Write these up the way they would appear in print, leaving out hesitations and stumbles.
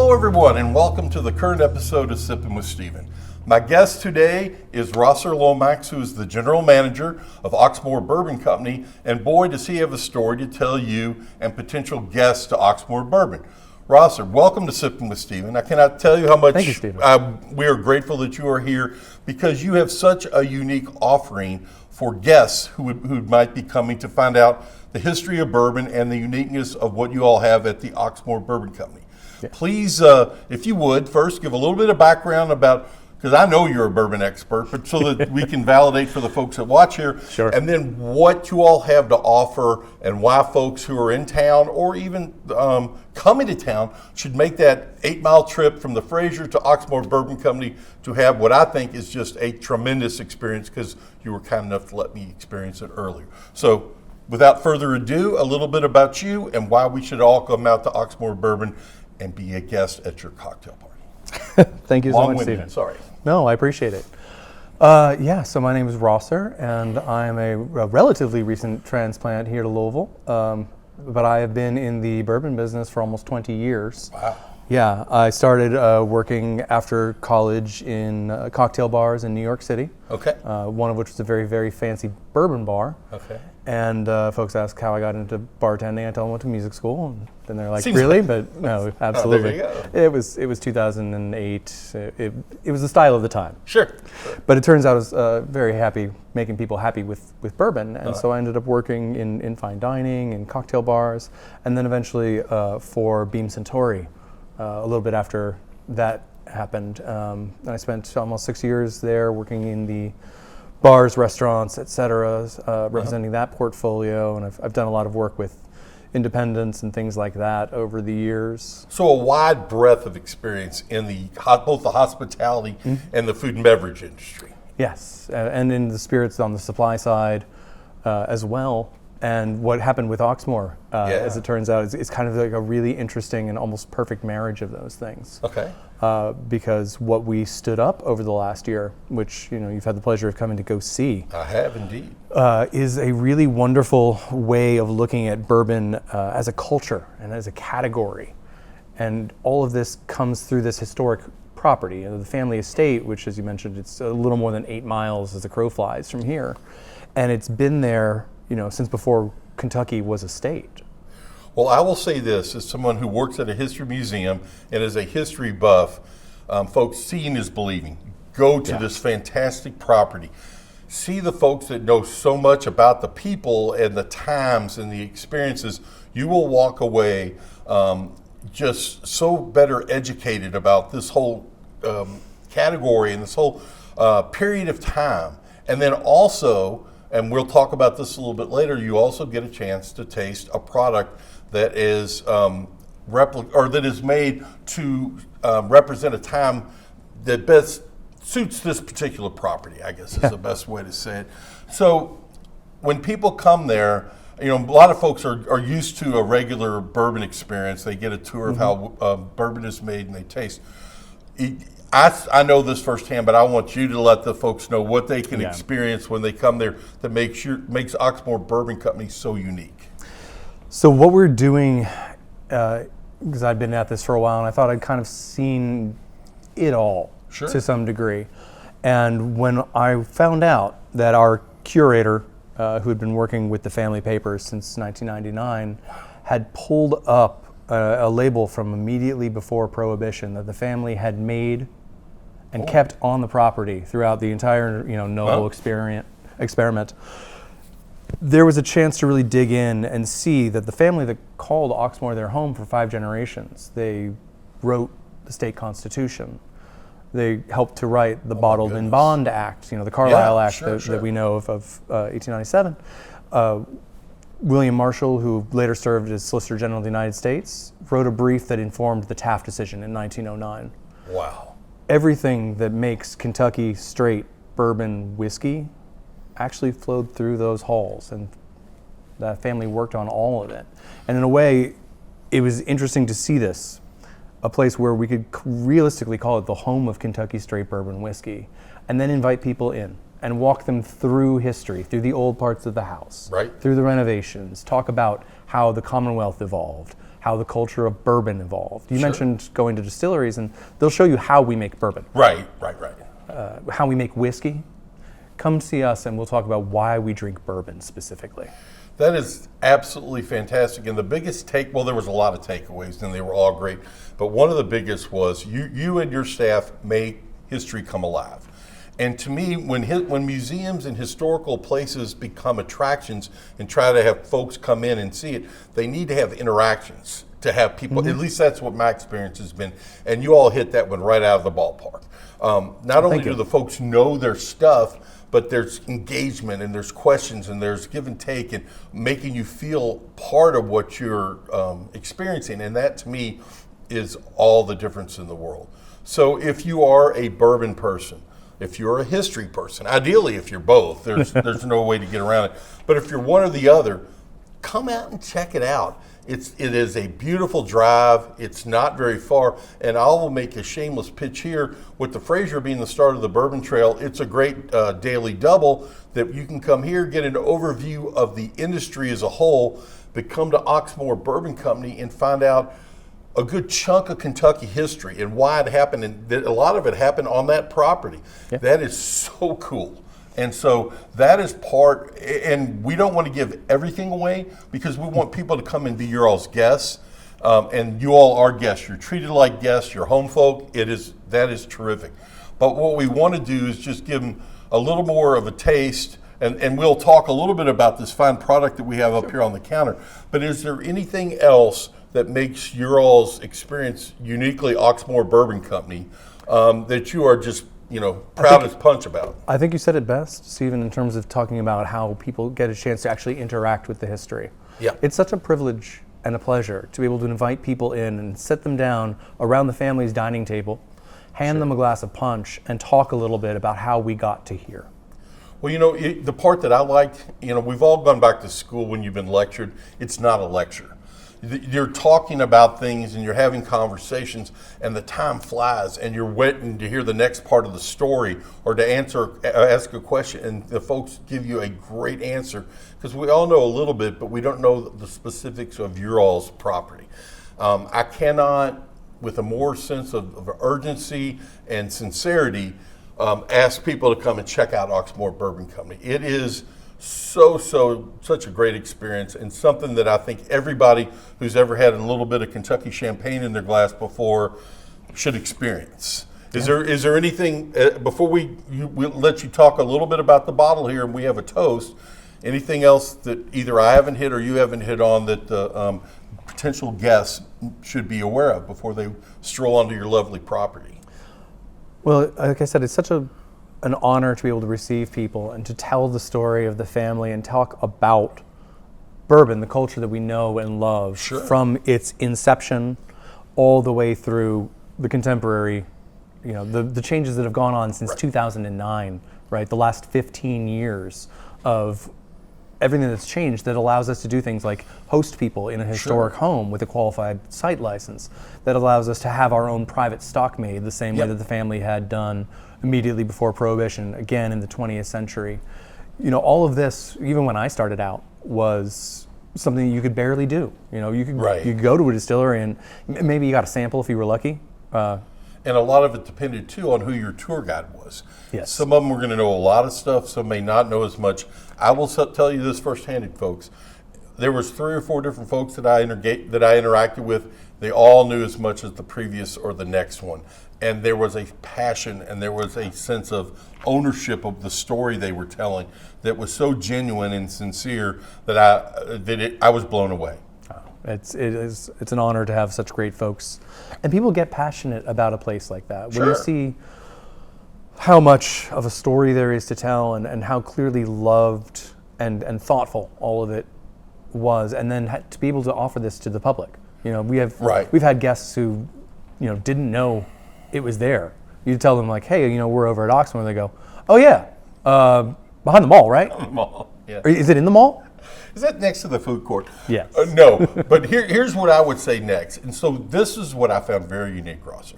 Hello everyone and welcome to the current episode of Sippin with Steven. My guest today is Rosser Lomax, who is the general manager of Oxmoor Bourbon Company, and boy does he have a story to tell you and potential guests to Oxmoor Bourbon. Rosser, welcome to Sippin with Steven. I cannot tell you how much Thank you, Steven. We are grateful that you are here because you have such a unique offering for guests who might be coming to find out the history of bourbon and the uniqueness of what you all have at the Oxmoor Bourbon Company. Yeah. Please, if you would, first give a little bit of background about, because I know you're a bourbon expert, but so that we can validate for the folks that watch here, sure. And then what you all have to offer and why folks who are in town or even coming to town should make that 8-mile trip from the Fraser to Oxmoor Bourbon Company to have what I think is just a tremendous experience because you were kind enough to let me experience it earlier. So without further ado, a little bit about you and why we should all come out to Oxmoor Bourbon and be a guest at your cocktail party. Thank you so much, Steven. Sorry. No, I appreciate it. So my name is Rosser, and I'm a relatively recent transplant here to Louisville, but I have been in the bourbon business for almost 20 years. Wow. Yeah, I started working after college in cocktail bars in New York City. Okay. One of which was a very, very fancy bourbon bar. Okay. And folks ask how I got into bartending. I tell them I went to music school, and then they're like, Seems "Really?" like But no, absolutely. Oh, there you go. It was 2008. It was the style of the time. Sure. But it turns out I was very happy making people happy with bourbon, and so I ended up working in fine dining, in cocktail bars, and then eventually for Beam Suntory. A little bit after that happened, and I spent almost 6 years there working in the bars, restaurants, etc., representing that portfolio, and I've done a lot of work with independents and things like that over the years. So a wide breadth of experience in both the hospitality and the food and beverage industry. Yes, and in the spirits on the supply side as well. And what happened with Oxmoor, as it turns out, is kind of like a really interesting and almost perfect marriage of those things. Okay. Because what we stood up over the last year, which you've had the pleasure of coming to go see, I have indeed, is a really wonderful way of looking at bourbon as a culture and as a category. And all of this comes through this historic property, the family estate, which, as you mentioned, it's a little more than 8 miles as the crow flies from here, and it's been there since before Kentucky was a state. Well, I will say this, as someone who works at a history museum and as a history buff, folks, seeing is believing. Go to this fantastic property. See the folks that know so much about the people and the times and the experiences. You will walk away just so better educated about this whole category and this whole period of time. And then also, and we'll talk about this a little bit later, you also get a chance to taste a product that is that is made to represent a time that best suits this particular property, I guess is the best way to say it. So when people come there, a lot of folks are used to a regular bourbon experience. They get a tour of how bourbon is made and they taste. I know this firsthand, but I want you to let the folks know what they can experience when they come there that makes Oxmoor Bourbon Company so unique. So what we're doing, because I've been at this for a while, and I thought I'd kind of seen it all to some degree. And when I found out that our curator, who had been working with the family papers since 1999, had pulled up a label from immediately before Prohibition that the family had made and kept on the property throughout the entire noble experiment, there was a chance to really dig in and see that the family that called Oxmoor their home for 5 generations, they wrote the state constitution. They helped to write the Bottled in Bond Act, the Carlisle Act that we know of 1897. William Marshall, who later served as Solicitor General of the United States, wrote a brief that informed the Taft decision in 1909. Wow. Everything that makes Kentucky straight bourbon whiskey actually flowed through those halls, and that family worked on all of it. And in a way, it was interesting to see this, a place where we could realistically call it the home of Kentucky straight bourbon whiskey, and then invite people in and walk them through history, through the old parts of the house, through the renovations, talk about how the Commonwealth evolved, how the culture of bourbon evolved. You mentioned going to distilleries, and they'll show you how we make bourbon. Right. How we make whiskey. Come see us, and we'll talk about why we drink bourbon specifically. That is absolutely fantastic. And the biggest well, there was a lot of takeaways, and they were all great. But one of the biggest was you and your staff make history come alive. And to me, when museums and historical places become attractions and try to have folks come in and see it, they need to have interactions to have people. At least that's what my experience has been. And you all hit that one right out of the ballpark. Not only do the folks know their stuff, but there's engagement and there's questions and there's give and take and making you feel part of what you're experiencing. And that to me is all the difference in the world. So if you are a bourbon person, if you're a history person, ideally if you're both, there's no way to get around it. But if you're one or the other, come out and check it out. It is a beautiful drive. It's not very far. And I will make a shameless pitch here. With the Fraser being the start of the Bourbon Trail, it's a great daily double that you can come here, get an overview of the industry as a whole, but come to Oxmoor Bourbon Company and find out a good chunk of Kentucky history and why it happened. And a lot of it happened on that property. Yeah. That is so cool. And so that is part, and we don't want to give everything away because we want people to come and be your all's guests. And you all are guests. You're treated like guests. You're home folk. That is terrific. But what we want to do is just give them a little more of a taste, and we'll talk a little bit about this fine product that we have up here on the counter. But is there anything else that makes your all's experience uniquely Oxmoor Bourbon Company that you are just proud as punch about? I think you said it best, Stephen, in terms of talking about how people get a chance to actually interact with the history. Yeah. It's such a privilege and a pleasure to be able to invite people in and sit them down around the family's dining table, hand them a glass of punch, and talk a little bit about how we got to here. Well, the part that I liked, we've all gone back to school when you've been lectured. It's not a lecture. You're talking about things and you're having conversations and the time flies and you're waiting to hear the next part of the story or to ask a question, and the folks give you a great answer because we all know a little bit, but we don't know the specifics of your all's property. I cannot, with a more sense of urgency and sincerity, ask people to come and check out Oxmoor Bourbon Company. It is such a great experience and something that I think everybody who's ever had a little bit of Kentucky champagne in their glass before should experience. Is there anything before we'll let you talk a little bit about the bottle here and we have a toast? Anything else that either I haven't hit or you haven't hit on that the potential guests should be aware of before they stroll onto your lovely property? Well, like I said, it's such an honor to be able to receive people and to tell the story of the family and talk about bourbon, the culture that we know and love, from its inception all the way through the contemporary, the changes that have gone on since 2009, right? The last 15 years of everything that's changed that allows us to do things like host people in a historic home with a qualified site license, that allows us to have our own private stock made the same way that the family had done immediately before Prohibition, again in the 20th century. All of this, even when I started out, was something you could barely do. You could go to a distillery and maybe you got a sample if you were lucky. And a lot of it depended too on who your tour guide was. Yes. Some of them were going to know a lot of stuff, some may not know as much. I will tell you this firsthand, folks. There was 3 or 4 different folks that I interacted with. They all knew as much as the previous or the next one. And there was a passion and there was a sense of ownership of the story they were telling that was so genuine and sincere that I was blown away. It's an honor to have such great folks. And people get passionate about a place like that. When you see how much of a story there is to tell and how clearly loved and thoughtful all of it was, and then to be able to offer this to the public. We've had guests who, didn't know it was there. You tell them like, hey, we're over at Oxmoor. They go, oh yeah, behind the mall, right? The mall, yeah. Is it in the mall? Is that next to the food court? Yes. No, but here's what I would say next. And so this is what I found very unique, Rosser.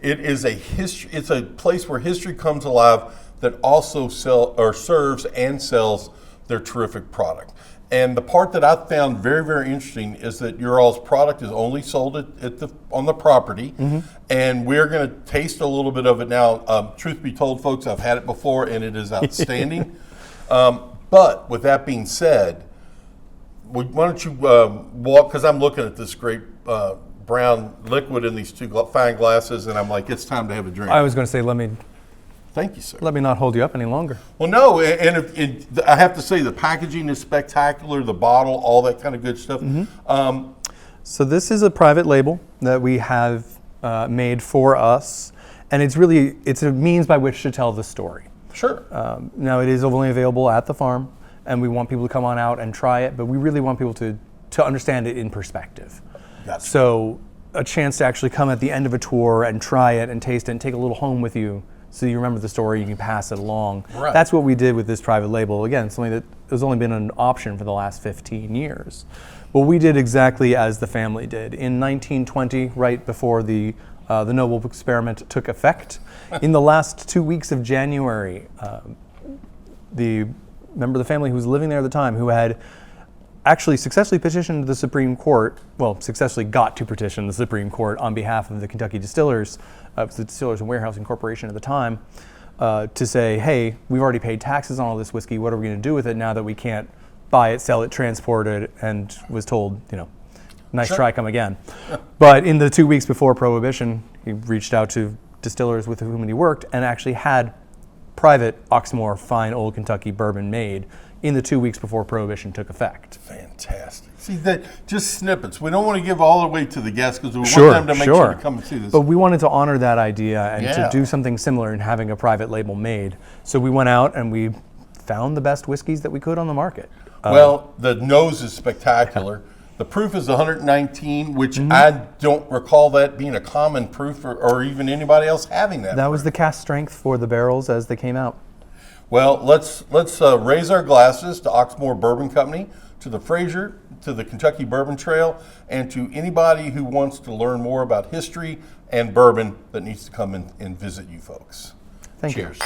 It is it's a place where history comes alive that also serves and sells their terrific product. And the part that I found very, very interesting is that your all's product is only sold on the property, and we're going to taste a little bit of it now. Truth be told, folks, I've had it before, and it is outstanding. But with that being said, why don't you walk, because I'm looking at this great brown liquid in these two fine glasses, and I'm like, it's time to have a drink. I was going to say, Thank you, sir. let me not hold you up any longer. Well, no, and I have to say the packaging is spectacular, the bottle, all that kind of good stuff. So this is a private label that we have made for us, and it's a means by which to tell the story. Sure. Now it is only available at the farm, and we want people to come on out and try it, but we really want people to understand it in perspective. Gotcha. So a chance to actually come at the end of a tour and try it and taste it and take a little home with you, so you remember the story, you can pass it along. Right. That's what we did with this private label. Again, something that has only been an option for the last 15 years. But we did exactly as the family did. In 1920, right before the Noble experiment took effect, in the last 2 weeks of January, the member of the family who was living there at the time, who had actually successfully petitioned the Supreme Court, successfully got to petition the Supreme Court on behalf of the Kentucky Distillers, the Distillers and Warehousing Corporation at the time, to say, hey, we've already paid taxes on all this whiskey, what are we going to do with it now that we can't buy it, sell it, transport it, and was told, nice Sure. try, come again. But in the 2 weeks before Prohibition, he reached out to distillers with whom he worked and actually had private Oxmoor fine old Kentucky bourbon made in the 2 weeks before Prohibition took effect. Fantastic. See, that just snippets. We don't want to give all the way to the guests because we Sure, want them to make sure to come and see this. But we wanted to honor that idea and Yeah. to do something similar in having a private label made. So we went out and we found the best whiskeys that we could on the market. Well, the nose is spectacular. The proof is 119, which I don't recall that being a common proof or even anybody else having that. That was the cast strength for the barrels as they came out. Well, let's raise our glasses to Oxmoor Bourbon Company, to the Fraser, to the Kentucky Bourbon Trail, and to anybody who wants to learn more about history and bourbon that needs to come and visit you folks. Thank you. Cheers.